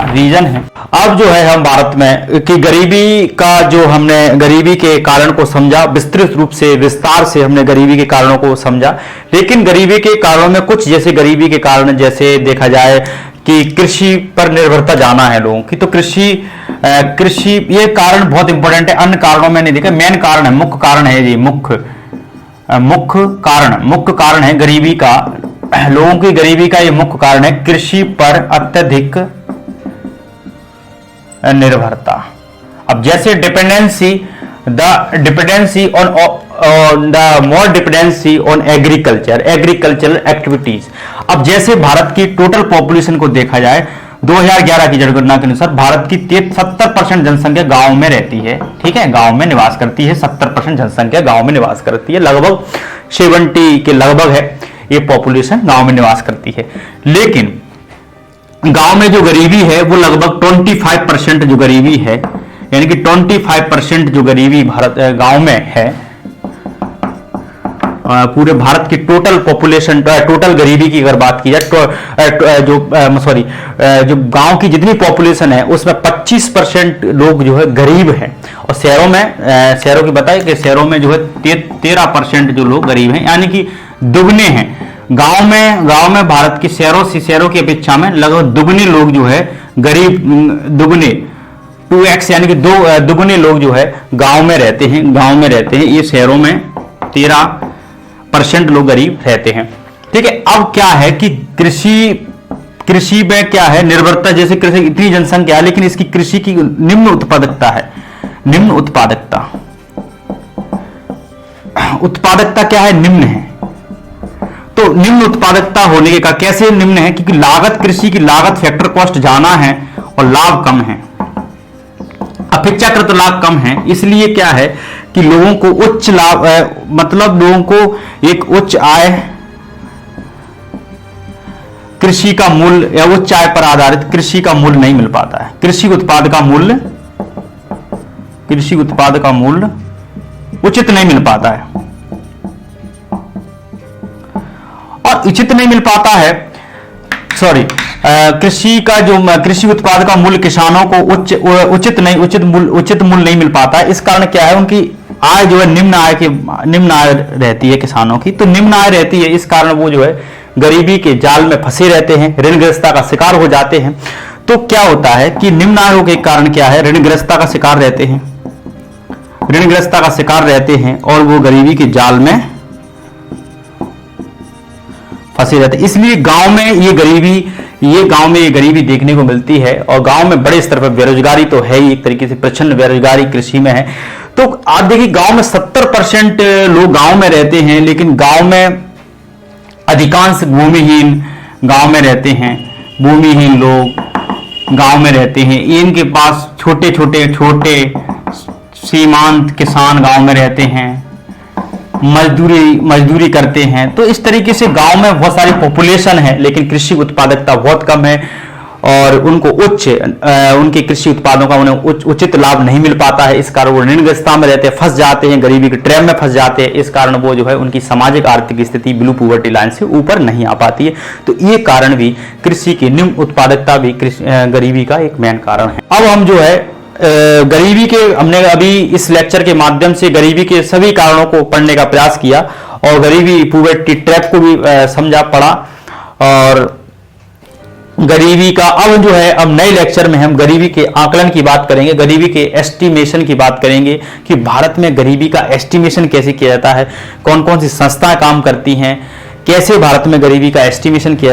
Reason है। अब जो है हम भारत में कि गरीबी का जो हमने गरीबी के कारण को समझा, विस्तृत रूप से विस्तार से हमने गरीबी के कारणों को समझा। लेकिन गरीबी के कारणों में कुछ, जैसे गरीबी के कारण जैसे देखा जाए कि कृषि पर निर्भरता जाना है लोगों की, तो कृषि ये कारण बहुत इंपॉर्टेंट है। अन्य कारणों में नहीं देखा, मेन कारण है, मुख्य कारण है जी, मुख्य कारण है गरीबी का, लोगों की गरीबी का ये मुख्य कारण है कृषि पर अत्यधिक निर्भरता। अब जैसे डिपेंडेंसी ऑन एग्रीकल्चरल एक्टिविटीज। अब जैसे भारत की टोटल पॉपुलेशन को देखा जाए 2011 की जनगणना के अनुसार भारत की 70% जनसंख्या गांव में रहती है, ठीक है, गांव में निवास करती है। 70% जनसंख्या गांव में निवास करती है, लगभग 70 के लगभग है ये पॉपुलेशन गांव में निवास करती है। लेकिन गांव में जो गरीबी है वो लगभग 25% जो गरीबी है, यानी कि 25% जो गरीबी भारत गांव में है, पूरे भारत की टोटल पॉपुलेशन, टोटल गरीबी की अगर बात की जाए, जो गांव की जितनी पॉपुलेशन है उसमें 25% लोग जो है गरीब हैं। और शहरों की बताए कि शहरों में जो है 13% जो लोग गरीब हैं, यानी कि दुगने हैं। गांव में भारत के शहरों की अपेक्षा में लगभग दुगने लोग जो है गरीब, दुगने 2x यानी कि दुगने लोग जो है गांव में रहते हैं। ये शहरों में 13% लोग गरीब रहते हैं, ठीक है। अब क्या है कि कृषि में क्या है निर्भरता, जैसे कृषि इतनी जनसंख्या है लेकिन इसकी कृषि की निम्न उत्पादकता क्या है, निम्न है। तो निम्न उत्पादकता होने के का कैसे निम्न है, क्योंकि कृषि की लागत फैक्टर कॉस्ट ज्यादा है और लाभ कम है, अपेक्षाकृत लाभ कम है। इसलिए क्या है कि लोगों को उच्च लाभ, मतलब लोगों को एक उच्च आय, कृषि का मूल्य या उच्च आय पर आधारित कृषि का मूल्य नहीं मिल पाता है। कृषि उत्पाद का मूल्य उचित नहीं मिल पाता है, और उचित नहीं मिल पाता है, कृषि उत्पाद का मूल्य किसानों को उचित मूल्य नहीं मिल पाता है। इस कारण क्या है, उनकी आय जो है निम्न आय रहती है किसानों की, तो निम्न आय रहती है, इस कारण वो जो है गरीबी के जाल में फंसे रहते हैं, ऋणग्रस्तता का शिकार हो जाते हैं। तो क्या होता है कि निम्न आय के कारण क्या है, ऋणग्रस्तता का शिकार रहते हैं और वो गरीबी के जाल में फंसे रहते हैं। इसलिए गांव में ये गरीबी देखने को मिलती है, और गांव में बड़े स्तर पर बेरोजगारी तो है ही, एक तरीके से प्रचंड बेरोजगारी कृषि में है। तो आप देखिए गांव में 70% लोग गांव में रहते हैं, लेकिन गांव में अधिकांश भूमिहीन गांव में रहते हैं, भूमिहीन लोग गांव में रहते हैं। इनके पास छोटे सीमांत किसान गांव में रहते हैं, मजदूरी करते हैं। तो इस तरीके से गांव में बहुत सारी पॉपुलेशन है, लेकिन कृषि उत्पादकता बहुत कम है, और उनके कृषि उत्पादों का उन्हें उचित लाभ नहीं मिल पाता है। इस कारण वो ऋणग्रस्तता में रहते हैं, फंस जाते हैं, गरीबी के ट्रैप में फंस जाते हैं। इस कारण वो जो है उनकी सामाजिक आर्थिक स्थिति बिलो पॉवर्टी लाइन से ऊपर नहीं आ पाती है। तो ये कारण भी, कृषि की निम्न उत्पादकता भी गरीबी का एक मेन कारण है। अब हम जो है गरीबी के, हमने अभी इस लेक्चर के माध्यम से गरीबी के सभी कारणों को पढ़ने का प्रयास किया, और गरीबी पॉवर्टी ट्रैप को भी समझा पढ़ा, और गरीबी का अब नए लेक्चर में हम गरीबी के आकलन की बात करेंगे, गरीबी के एस्टिमेशन की बात करेंगे कि भारत में गरीबी का एस्टिमेशन कैसे किया जाता है, कौन कौन सी संस्थाएं काम करती हैं, कैसे भारत में गरीबी का एस्टिमेशन किया